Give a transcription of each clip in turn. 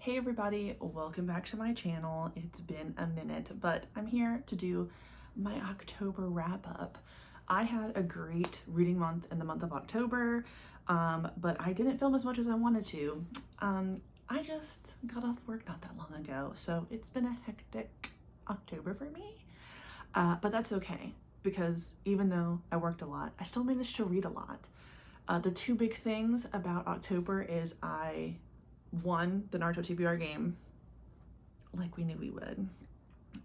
Hey everybody, welcome back to my channel. It's been a minute, but I'm here to do my October wrap up. I had a great reading month in the month of October, but I didn't film as much as I wanted to. I just got off work not that long ago, so it's been a hectic October for me, but that's okay because even though I worked a lot, I still managed to read a lot. The two big things about October is I won the Naruto TBR game like we knew we would,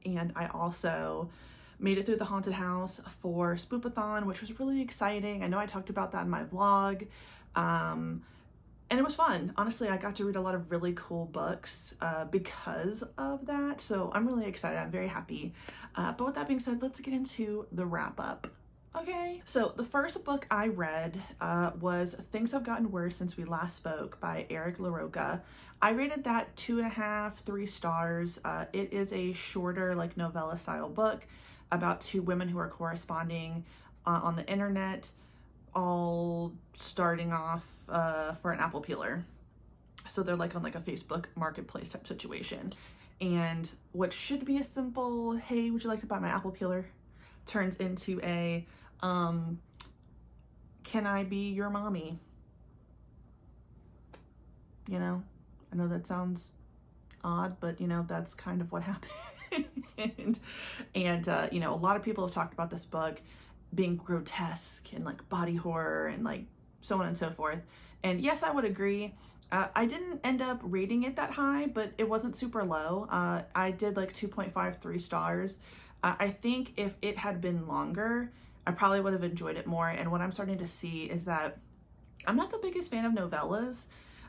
and I also made it through the haunted house for Spoopathon, which was really exciting. I know I talked about that in my vlog, and it was fun. Honestly, I got to read a lot of really cool books because of that, so I'm really excited. I'm very happy. But with that being said, let's get into the wrap up. Okay, so the first book I read was Things Have Gotten Worse Since We Last Spoke by Eric Larocca. I rated that 2.5, 3 stars. It is a shorter, like novella style book about two women who are corresponding on the internet, all starting off for an apple peeler. So they're like on like a Facebook marketplace type situation. And what should be a simple, hey, would you like to buy my apple peeler, turns into a, can I be your mommy? You know, I know that sounds odd, but you know, that's kind of what happened. and you know, a lot of people have talked about this book being grotesque and like body horror and like so on and so forth. And yes, I would agree. I didn't end up rating it that high, but it wasn't super low. I did like 2.53 stars. I think if it had been longer, I probably would have enjoyed it more. And what I'm starting to see is that I'm not the biggest fan of novellas.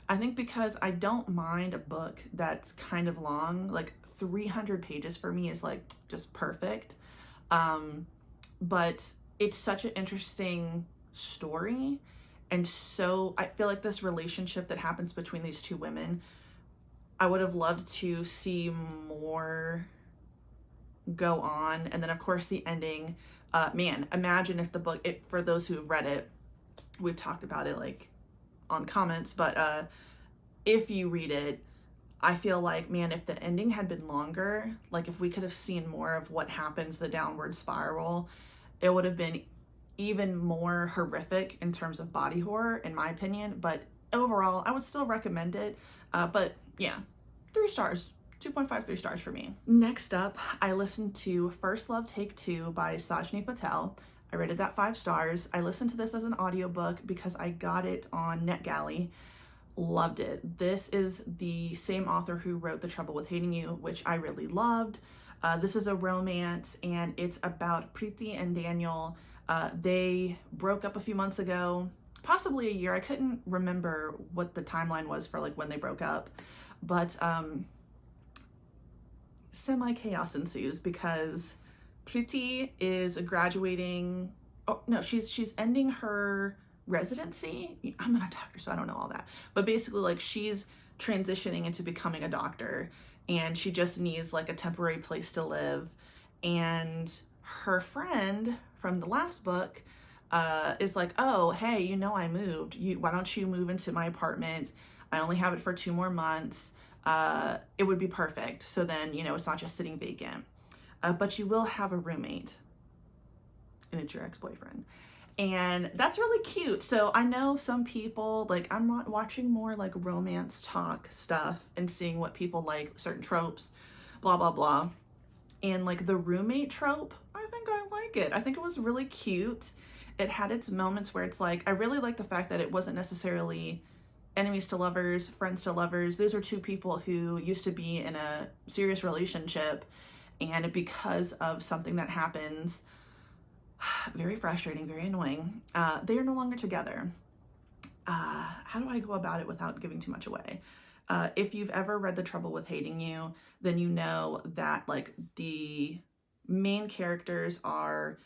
I think because I don't mind a book that's kind of long, like 300 pages for me is like just perfect. But it's such an interesting story. And so I feel like this relationship that happens between these two women, I would have loved to see more go on. And then of course the ending, man, imagine if the book, for those who have read it, we've talked about it like on comments, but if you read it, I feel like, man, if the ending had been longer, like if we could have seen more of what happens, the downward spiral, it would have been even more horrific in terms of body horror, in my opinion. But overall, I would still recommend it. But yeah, 3 stars. 2.53 stars for me. Next up, I listened to First Love Take 2 by Sajni Patel. I rated that 5 stars. I listened to this as an audiobook because I got it on NetGalley. Loved it. This is the same author who wrote The Trouble with Hating You, which I really loved. This is a romance and it's about Preeti and Daniel. They broke up a few months ago, possibly a year. I couldn't remember what the timeline was for like when they broke up, but semi-chaos ensues because Preeti is graduating. Oh no, she's ending her residency. I'm not a doctor, so I don't know all that, but basically like she's transitioning into becoming a doctor and she just needs like a temporary place to live. And her friend from the last book is like, oh, hey, you know, I moved. Why don't you move into my apartment? I only have it for 2 more months. It would be perfect. So then, you know, it's not just sitting vacant, but you will have a roommate and it's your ex-boyfriend. And that's really cute. So I know some people, like, I'm not watching more like romance talk stuff and seeing what people like, certain tropes, blah, blah, blah. And like the roommate trope, I think I like it. I think it was really cute. It had its moments where it's like, I really like the fact that it wasn't necessarily enemies to lovers, friends to lovers. These are two people who used to be in a serious relationship, and because of something that happens, very frustrating, very annoying, they are no longer together. How do I go about it without giving too much away? If you've ever read The Trouble with Hating You, then you know that like the main characters are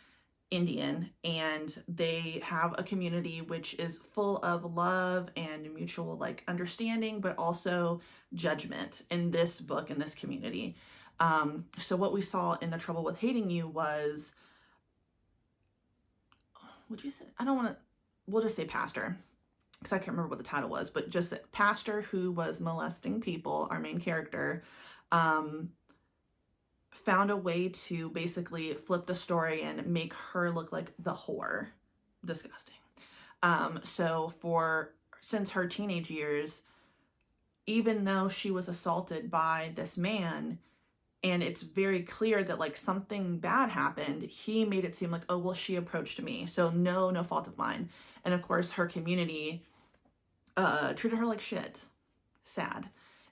Indian and they have a community which is full of love and mutual like understanding, but also judgment in this book, in this community. So what we saw in The Trouble with Hating You was, would you say, I don't want to, we'll just say pastor. because I can't remember what the title was, but just pastor who was molesting people, our main character, found a way to basically flip the story and make her look like the whore. Disgusting. So since her teenage years, even though she was assaulted by this man, and it's very clear that like something bad happened, he made it seem like, oh, well, she approached me, so no fault of mine. And of course, her community treated her like shit. Sad.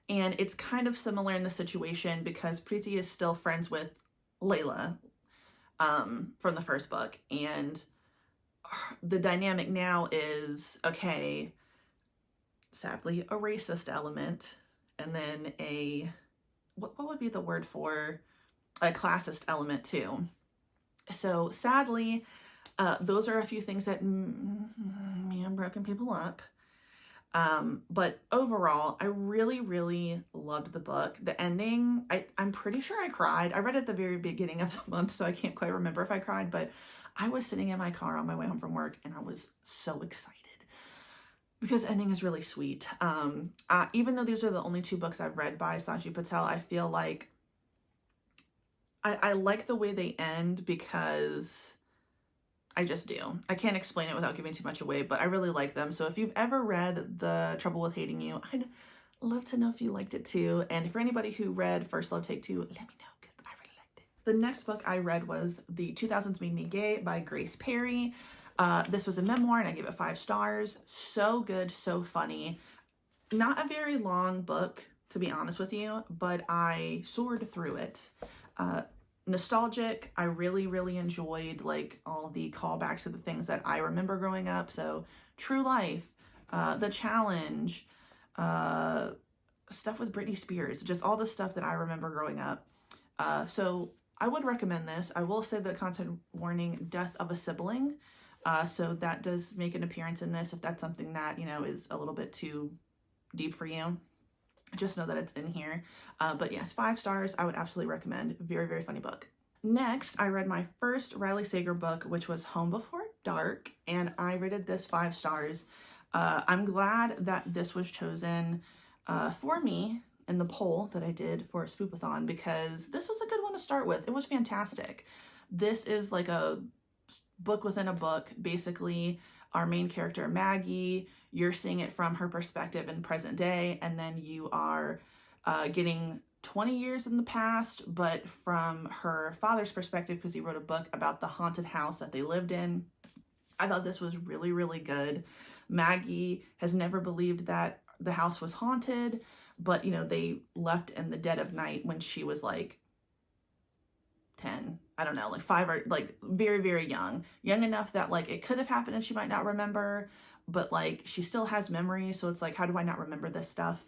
And it's kind of similar in the situation because Preeti is still friends with Layla from the first book. And the dynamic now is, okay, sadly, a racist element. And then what would be the word for a classist element too. So sadly, those are a few things that have broken people up. But overall, I really loved the book. The ending, I'm pretty sure I cried. I read it at the very beginning of the month, so I can't quite remember if I cried, but I was sitting in my car on my way home from work and I was so excited because the ending is really sweet. Even though these are the only 2 books I've read by Sajni Patel, I feel like I like the way they end because I just do. I can't explain it without giving too much away, but I really like them. So if you've ever read The Trouble with Hating You, I'd love to know if you liked it too. And for anybody who read First Love Take Two, let me know because I really liked it. The next book I read was The 2000s Made Me Gay by Grace Perry. This was a memoir and I gave it 5 stars. So good, so funny. Not a very long book, to be honest with you, but I soared through it. Nostalgic. I really enjoyed like all the callbacks to the things that I remember growing up. So True Life, The Challenge, stuff with Britney Spears, just all the stuff that I remember growing up. So I would recommend this. I will say the content warning, death of a sibling. So that does make an appearance in this if that's something that, is a little bit too deep for you. Just know that it's in here. But yes, 5 stars. I would absolutely recommend. Very funny book. Next, I read my first Riley Sager book, which was Home Before Dark, and I rated this 5 stars. I'm glad that this was chosen for me in the poll that I did for Spoopathon because this was a good one to start with. It was fantastic. This is like a book within a book. Basically, our main character, Maggie, you're seeing it from her perspective in present day, and then you are getting 20 years in the past, but from her father's perspective because he wrote a book about the haunted house that they lived in. I thought this was really good. Maggie has never believed that the house was haunted, but they left in the dead of night when she was like 10, I don't know, like 5 or like very young enough that like it could have happened and she might not remember, but like she still has memories. So it's like, how do I not remember this stuff?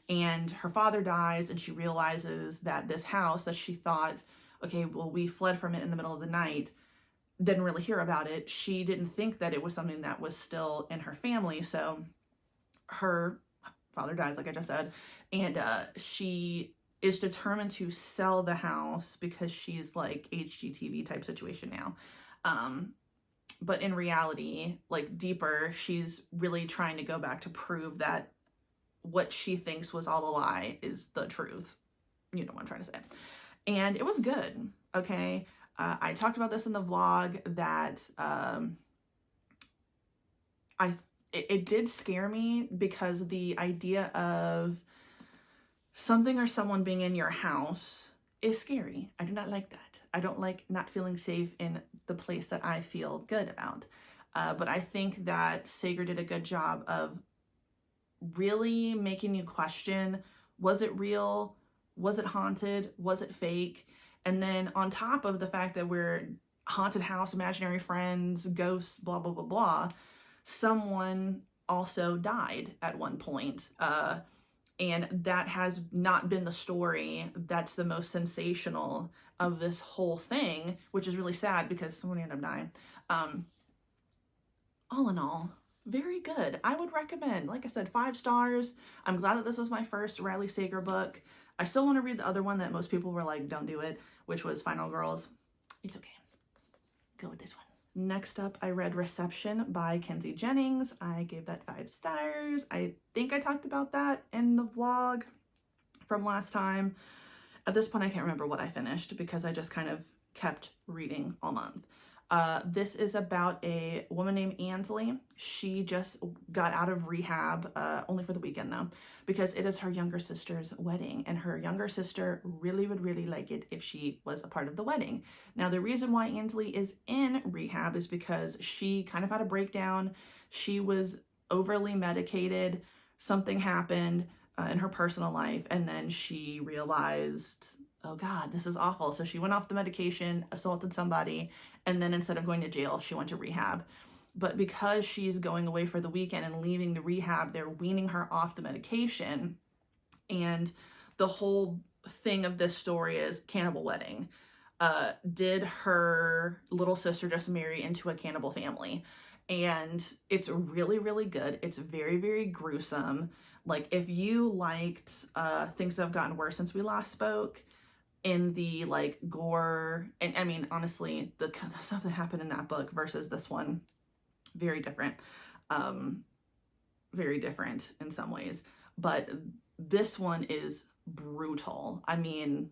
And her father dies and she realizes that this house that she thought, okay, well, we fled from it in the middle of the night, didn't really hear about it. She didn't think that it was something that was still in her family. So her father dies, like I just said, and she is determined to sell the house because she's like HGTV type situation now. But in reality, like deeper, she's really trying to go back to prove that what she thinks was all a lie is the truth. You know what I'm trying to say. And it was good. Okay. I talked about this in the vlog that it did scare me because the idea of something or someone being in your house is scary. I do not like that. I don't like not feeling safe in the place that I feel good about. But I think that Sager did a good job of really making you question, was it real? Was it haunted? Was it fake? And then on top of the fact that we're haunted house, imaginary friends, ghosts, blah, blah, blah, blah, someone also died at one point. And that has not been the story that's the most sensational of this whole thing, which is really sad because someone ended up dying. All in all, very good. I would recommend, like I said, 5 stars. I'm glad that this was my first Riley Sager book. I still want to read the other one that most people were like, don't do it, which was Final Girls. It's okay. Go with this one. Next up, I read Reception by Kenzie Jennings. I gave that 5 stars. I think I talked about that in the vlog from last time. At this point, I can't remember what I finished because I just kind of kept reading all month. This is about a woman named Ansley. She just got out of rehab, only for the weekend though, because it is her younger sister's wedding, and her younger sister would really like it if she was a part of the wedding. Now, the reason why Ansley is in rehab is because she kind of had a breakdown. She was overly medicated. Something happened in her personal life, and then she realized, oh God, this is awful. So she went off the medication, assaulted somebody, and then instead of going to jail, she went to rehab. But because she's going away for the weekend and leaving the rehab, they're weaning her off the medication. And the whole thing of this story is cannibal wedding. Did her little sister just marry into a cannibal family? And it's really, really good. It's very, very gruesome. Like, if you liked things that have gotten worse since we last spoke, in the like gore, and I mean, honestly, the stuff that happened in that book versus this one, very different in some ways, but this one is brutal. I mean,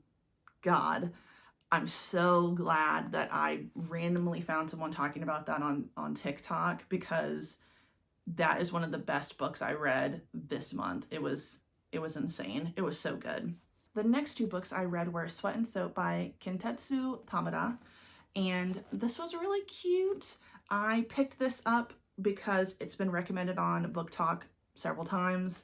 God, I'm so glad that I randomly found someone talking about that on TikTok, because that is one of the best books I read this month. It was insane. It was so good. The next 2 books I read were Sweat and Soap by Kintetsu Pomada, and this was really cute. I picked this up because it's been recommended on Book Talk several times.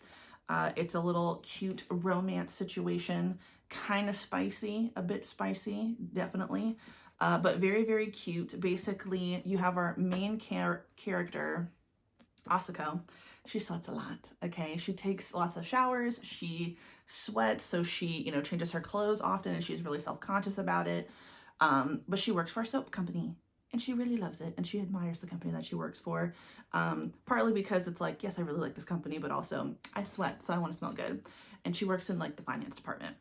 It's a little cute romance situation, kind of spicy, a bit spicy, definitely, but very, very cute. Basically, you have our main character, Asako. She sweats a lot, okay? She takes lots of showers, she sweats, so she, you know, changes her clothes often, and she's really self-conscious about it. But she works for a soap company, and she really loves it, and she admires the company that she works for, partly because it's like, yes, I really like this company, but also I sweat, so I want to smell good. And she works in like the finance department.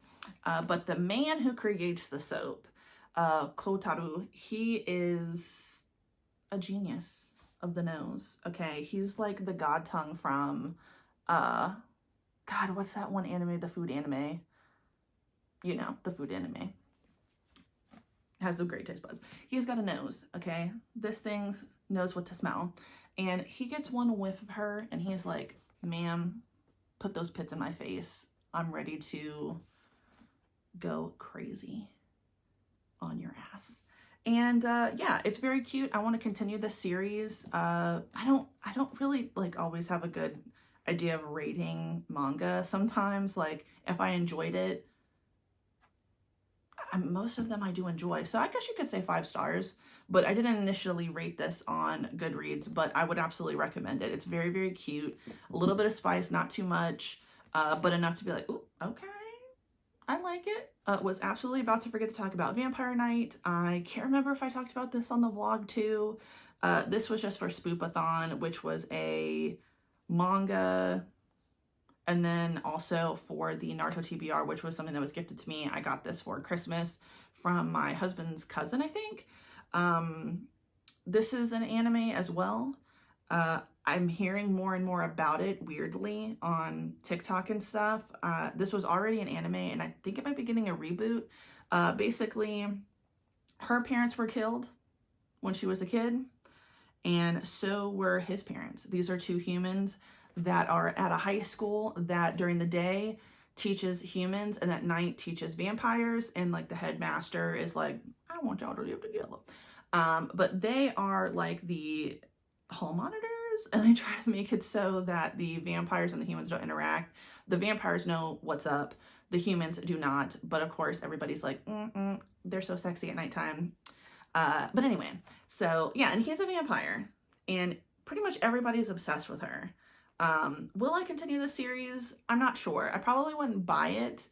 But the man who creates the soap, Kotaru, he is a genius of the nose, okay? He's like the god tongue from God, what's that one anime, the food anime? You know, the food anime. Has a great taste buds. He's got a nose, okay? This thing knows what to smell. And he gets one whiff of her, and he's like, ma'am, put those pits in my face. I'm ready to go crazy on your ass. And yeah, it's very cute. I want to continue this series. I don't really like always have a good idea of rating manga. Sometimes, like, if I enjoyed it, most of them I do enjoy. So I guess you could say 5 stars, but I didn't initially rate this on Goodreads, but I would absolutely recommend it. It's very, very cute. A little bit of spice, not too much, but enough to be like, ooh, okay, I like it. Was absolutely about to forget to talk about Vampire Night. I can't remember if I talked about this on the vlog too. This was just for Spoopathon, which was a manga, and then also for the Naruto TBR, which was something that was gifted to me. I got this for Christmas from my husband's cousin, I think. This is an anime as well. I'm hearing more and more about it, weirdly, on TikTok and stuff. This was already an anime, and I think it might be getting a reboot. Basically, her parents were killed when she was a kid, and so were his parents. These are 2 humans that are at a high school that during the day teaches humans and at night teaches vampires, and like the headmaster is like, I want y'all to live together. But they are like the hall monitors, and they try to make it so that the vampires and the humans don't interact. The vampires know what's up, the humans do not, but of course everybody's like, they're so sexy at nighttime. But anyway, so yeah, and he's a vampire, and pretty much everybody's obsessed with her. Will I continue the series? I'm not sure. I probably wouldn't buy it.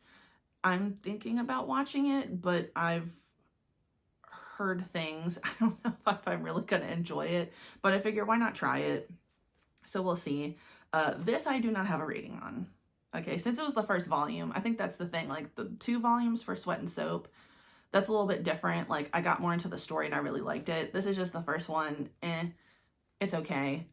I'm thinking about watching it, but I've heard things. I don't know if I'm really gonna enjoy it, but I figure why not try it? So we'll see. This I do not have a rating on. Okay, since it was the first volume, I think that's the thing. Like the 2 volumes for Sweat and Soap, That's a little bit different. Like, I got more into the story and I really liked it. This is just the first one. It's okay.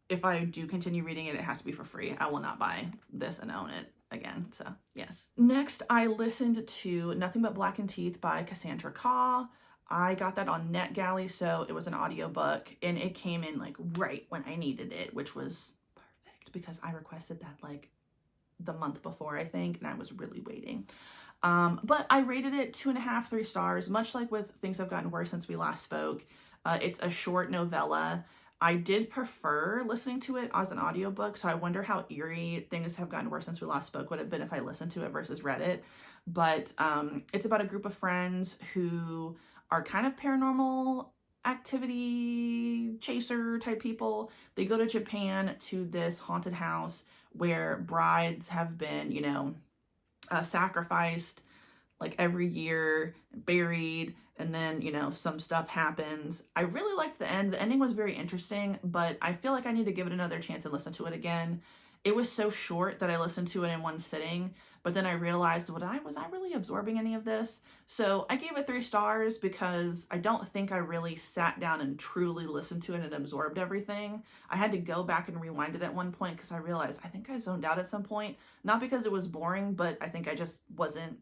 If I do continue reading it, it has to be for free. I will not buy this and own it again. So, yes. Next, I listened to Nothing But Blackened Teeth by Cassandra. I got that on NetGalley, so it was an audiobook, and it came in like right when I needed it, which was perfect because I requested that like the month before, I think, and I was really waiting. But I rated it 2.5, 3 stars, much like with Things Have Gotten Worse Since We Last Spoke. It's a short novella. I did prefer listening to it as an audiobook, so I wonder how eerie Things Have Gotten Worse Since We Last Spoke would have been if I listened to it versus read it. But it's about a group of friends who are kind of paranormal activity chaser type people. They go to Japan to this haunted house where brides have been, you know, sacrificed like every year, buried, and then, you know, some stuff happens. I really liked the end. The ending was very interesting, but I feel like I need to give it another chance and listen to it again. It was so short that I listened to it in one sitting, but then I realized, was I really absorbing any of this? So I gave it 3 stars because I don't think I really sat down and truly listened to it and absorbed everything. I had to go back and rewind it at one point because I realized I think I zoned out at some point, not because it was boring, but I think I just wasn't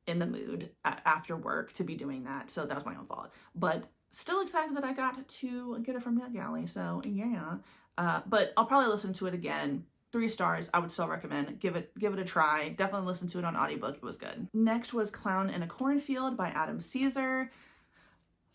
in the mood after work to be doing that. So that was my own fault. But still excited that I got to get it from NetGalley. So yeah. But I'll probably listen to it again. 3 stars. I would still recommend. Give it a try. Definitely listen to it on audiobook. It was good. Next was Clown in a Cornfield by Adam Caesar.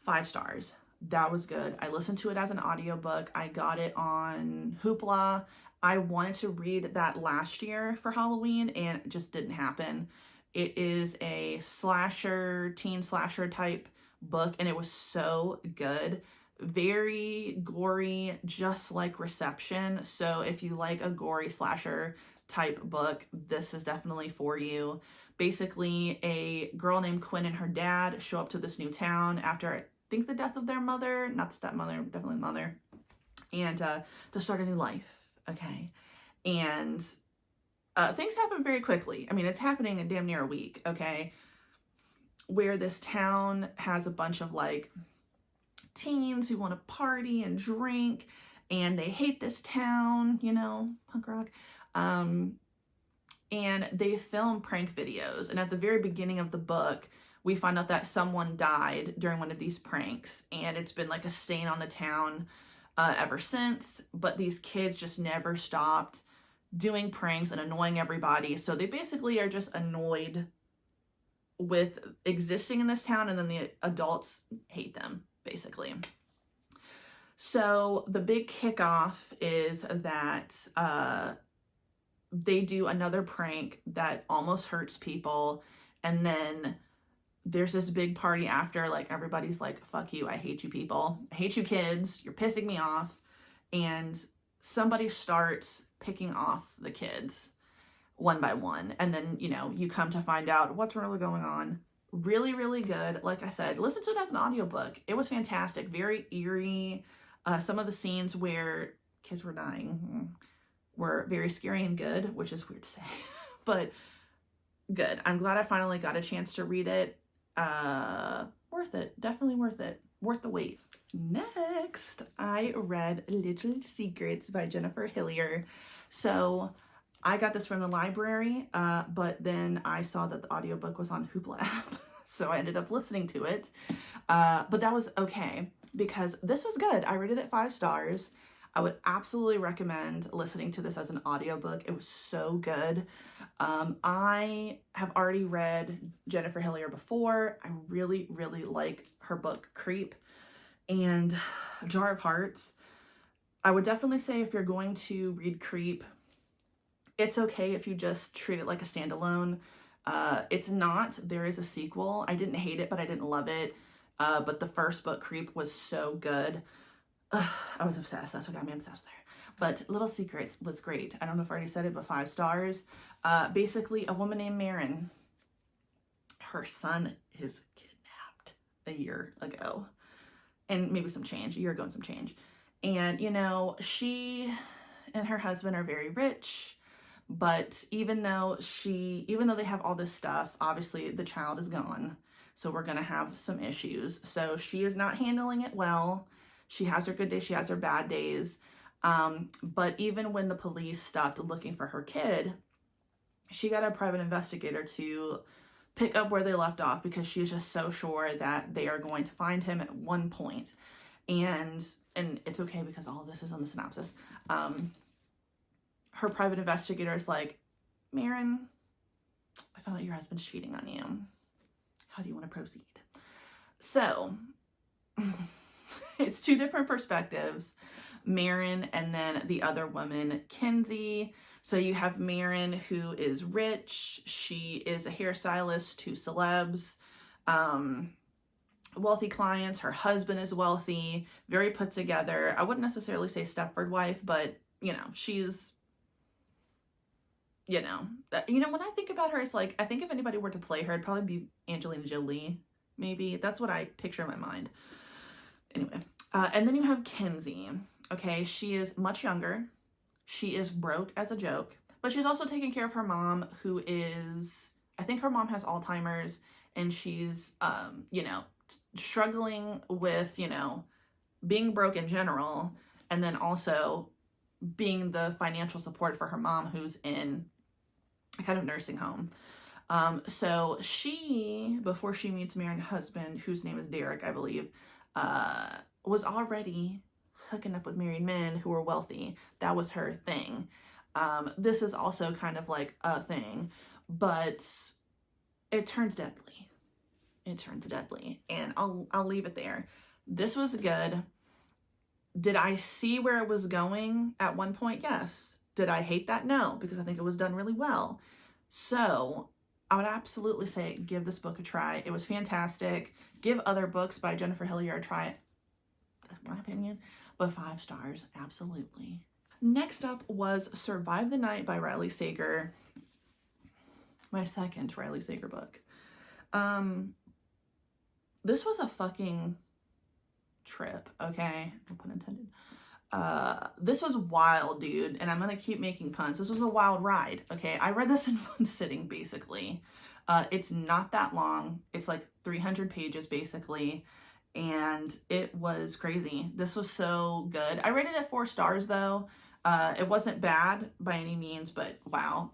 5 stars. That was good. I listened to it as an audiobook. I got it on Hoopla. I wanted to read that last year for Halloween and it just didn't happen. It is a slasher, teen slasher type book, and it was so good. Very gory, just like Reception. So if you like a gory slasher type book, this is definitely for you. Basically, a girl named Quinn and her dad show up to this new town after, I think, the death of their mother, not the stepmother, definitely mother, and to start a new life, okay? And things happen very quickly. I mean, it's happening in damn near a week, okay? Where this town has a bunch of like teens who want to party and drink, and they hate this town, you know, punk rock. And they film prank videos. And at the very beginning of the book, we find out that someone died during one of these pranks, and it's been like a stain on the town ever since. But these kids just never stopped doing pranks and annoying everybody. So they basically are just annoyed with existing in this town, and then the adults hate them, basically. So the big kickoff is that they do another prank that almost hurts people, and then there's this big party after, like everybody's like, fuck you, I hate you people, I hate you kids, you're pissing me off, and somebody starts picking off the kids one by one, and then, you know, you come to find out what's really going on. Really, really good. Like I said, listen to it as an audiobook. It was fantastic. Very eerie. Some of the scenes where kids were dying were very scary and good, which is weird to say, but good. I'm glad I finally got a chance to read it. Worth it. Definitely worth it. Worth the wait. Next, I read Little Secrets by Jennifer Hillier. So I got this from the library, but then I saw that the audiobook was on Hoopla app, so I ended up listening to it. But that was okay, because this was good. I rated it 5 stars. I would absolutely recommend listening to this as an audiobook. It was so good. I have already read Jennifer Hillier before. I really, really like her book, Creep and Jar of Hearts. I would definitely say if you're going to read Creep, it's okay if you just treat it like a standalone. It's not. There is a sequel. I didn't hate it, but I didn't love it. But the first book, Creep, was so good. I was obsessed. That's what got me obsessed there. But Little Secrets was great. I don't know if I already said it, but 5 stars. Basically, a woman named Marin, her son is kidnapped a year ago. And maybe some change. A year ago and some change. And, you know, she and her husband are very rich, But even though they have all this stuff, obviously the child is gone. So we're going to have some issues. So she is not handling it well. She has her good days, she has her bad days. But even when the police stopped looking for her kid, she got a private investigator to pick up where they left off, because she's just so sure that they are going to find him at one point. And it's okay because all of this is on the synopsis. Her private investigator is like, Marin, I found out your husband's cheating on you. How do you want to proceed? So it's two different perspectives, Marin and then the other woman, Kenzie. So you have Marin, who is rich. She is a hairstylist to celebs, wealthy clients. Her husband is wealthy, very put together. I wouldn't necessarily say Stepford wife, but she's, when I think about her, it's like, I think if anybody were to play her, it'd probably be Angelina Jolie, maybe. That's what I picture in my mind. Anyway, and then you have Kenzie. Okay, she is much younger. She is broke as a joke, but she's also taking care of her mom, who is, I think her mom has Alzheimer's, and she's, struggling with, being broke in general, and then also being the financial support for her mom, who's in a kind of nursing home. So she, before she meets Marin's husband, whose name is Derek, I believe, was already hooking up with married men who were wealthy. That was her thing. This is also kind of like a thing, but it turns deadly. It turns deadly, and I'll leave it there. This was good. Did I see where it was going at one point? Yes. Did I hate that? No, because I think it was done really well. So I would absolutely say give this book a try. It was fantastic. Give other books by Jennifer Hillier a try. That's my opinion. But 5 stars, absolutely. Next up was Survive the Night by Riley Sager. My second Riley Sager book. This was a fucking trip, okay? No pun intended. This was wild, dude, and I'm gonna keep making puns. This was a wild ride, okay? I read this in one sitting, basically. It's not that long. It's like 300 pages, basically, and it was crazy. This was so good. I rated it 4 stars, though. It wasn't bad by any means, but wow,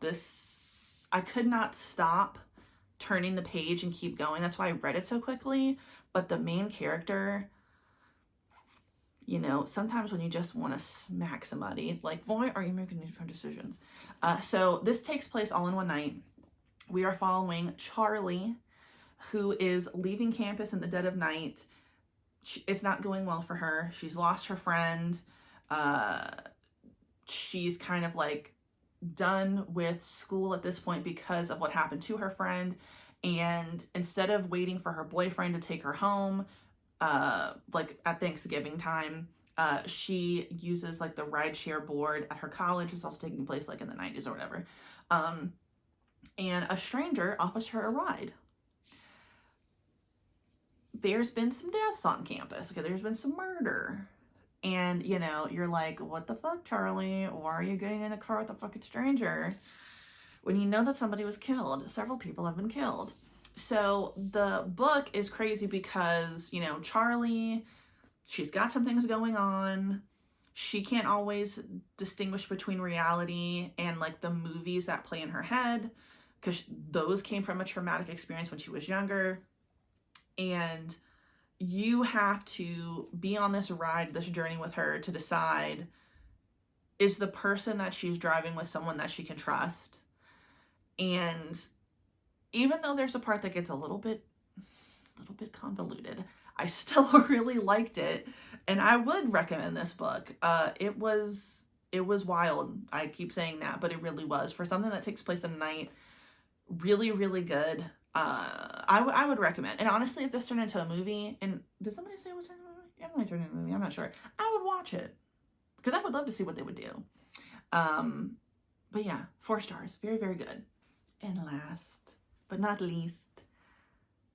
I could not stop turning the page and keep going. That's why I read it so quickly. But the main character, sometimes when you just want to smack somebody, like, why are you making these different decisions? So this takes place all in one night. We are following Charlie, who is leaving campus in the dead of night. It's not going well for her. She's lost her friend. She's kind of like done with school at this point because of what happened to her friend. And instead of waiting for her boyfriend to take her home, like at Thanksgiving time, she uses like the rideshare board at her college. It's also taking place like in the 90s or whatever. And a stranger offers her a ride. There's been some deaths on campus. Okay, there's been some murder. And, you're like, what the fuck, Charlie? Why are you getting in the car with a fucking stranger? When you know that somebody was killed. Several people have been killed. So the book is crazy because, Charlie, she's got some things going on. She can't always distinguish between reality and like the movies that play in her head, because those came from a traumatic experience when she was younger. And you have to be on this ride, this journey with her to decide, is the person that she's driving with someone that she can trust? And even though there's a part that gets a little bit convoluted, I still really liked it, and I would recommend this book. It was wild. I keep saying that, but it really was. For something that takes place at night, really, really good. I would recommend. And honestly, if this turned into a movie, and did somebody say it was turned into a movie? Yeah, it might turn into a movie. I'm not sure. I would watch it because I would love to see what they would do. But yeah, 4 stars. Very, very good. And last but not least,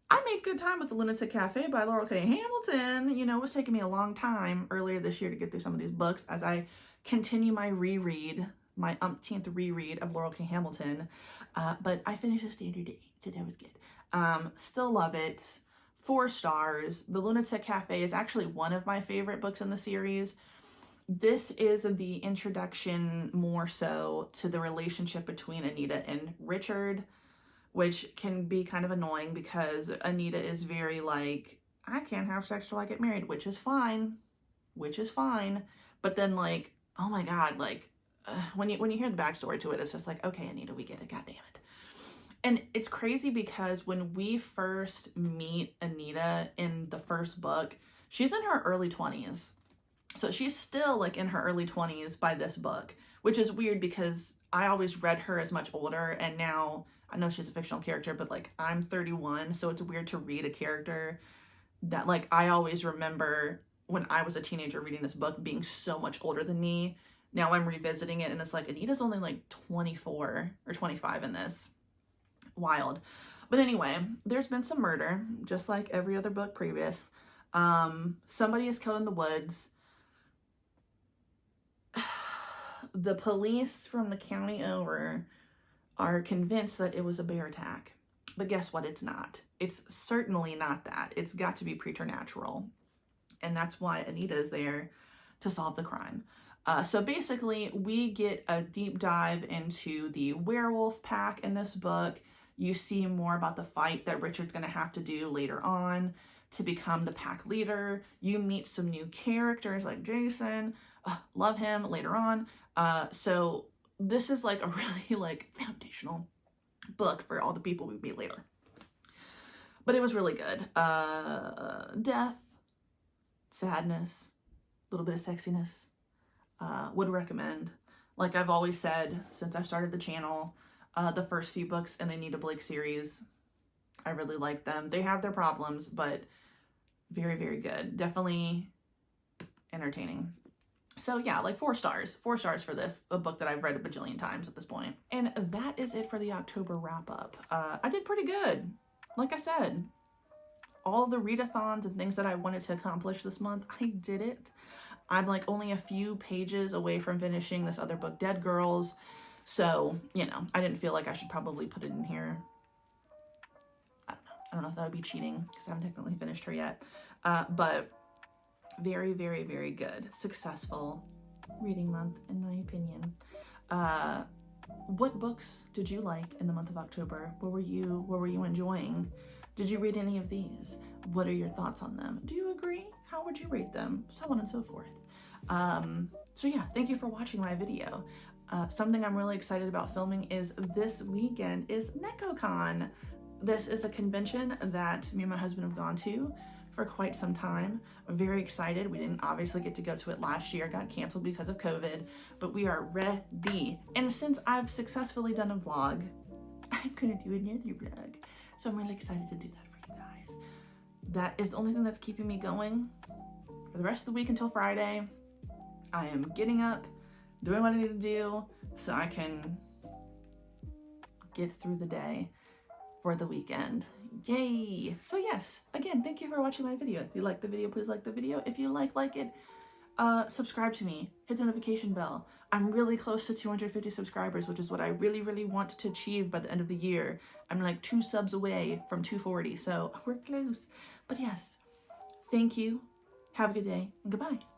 I made good time with The Lunatic Cafe by Laurel K. Hamilton. It was taking me a long time earlier this year to get through some of these books as I continue my reread my umpteenth reread of Laurel K. Hamilton, but I finished a standard 8, so that was good. Still love it. 4 stars. The Lunatic Cafe is actually one of my favorite books in the series. This is the introduction more so to the relationship between Anita and Richard, which can be kind of annoying because Anita is very like, I can't have sex till I get married, which is fine. But then like, oh my God, like when you hear the backstory to it, it's just like, okay, Anita, we get it, God damn it. And it's crazy because when we first meet Anita in the first book, she's in her early 20s. So she's still like in her early 20s by this book, which is weird because I always read her as much older, and now I know she's a fictional character, but like I'm 31, so it's weird to read a character that like I always remember when I was a teenager reading this book being so much older than me. Now I'm revisiting it and it's like Anita's only like 24 or 25 in this. Wild. But anyway, there's been some murder, just like every other book previous. Somebody is killed in the woods. The police from the county over are convinced that it was a bear attack. But guess what? It's not. It's certainly not that. It's got to be preternatural. And that's why Anita is there to solve the crime. So basically, we get a deep dive into the werewolf pack in this book. You see more about the fight that Richard's going to have to do later on to become the pack leader. You meet some new characters like Jason. Love him later on. So this is like a really like foundational book for all the people we meet later. But it was really good. Death, sadness, a little bit of sexiness. Would recommend. Like I've always said since I started the channel, the first few books in the Anita Blake series, I really like them. They have their problems, but very, very good. Definitely entertaining. So yeah, like 4 stars. 4 stars for this, a book that I've read a bajillion times at this point. And that is it for the October wrap up. I did pretty good. Like I said, all the readathons and things that I wanted to accomplish this month, I did it. I'm like only a few pages away from finishing this other book, Dead Girls. So, you know, I didn't feel like I should probably put it in here. I don't know if that would be cheating because I haven't technically finished her yet. But very, very, very good. Successful reading month, in my opinion. What books did you like in the month of October? What were you enjoying? Did you read any of these? What are your thoughts on them? Do you agree? How would you rate them? So on and so forth. So yeah, thank you for watching my video. Something I'm really excited about filming is this weekend is NecoCon. This is a convention that me and my husband have gone to for quite some time. I'm very excited. We didn't obviously get to go to it last year, got canceled because of COVID, but we are ready. And since I've successfully done a vlog, I'm gonna do another vlog. So I'm really excited to do that for you guys. That is the only thing that's keeping me going for the rest of the week until Friday. I am getting up, doing what I need to do so I can get through the day for the weekend. Yay! So yes, again, thank you for watching my video. If you like the video, please like the video. If you like it, subscribe to me, hit the notification bell. I'm really close to 250 subscribers, which is what I really, really want to achieve by the end of the year. I'm like 2 subs away from 240, so we're close. But yes, thank you. Have a good day and goodbye.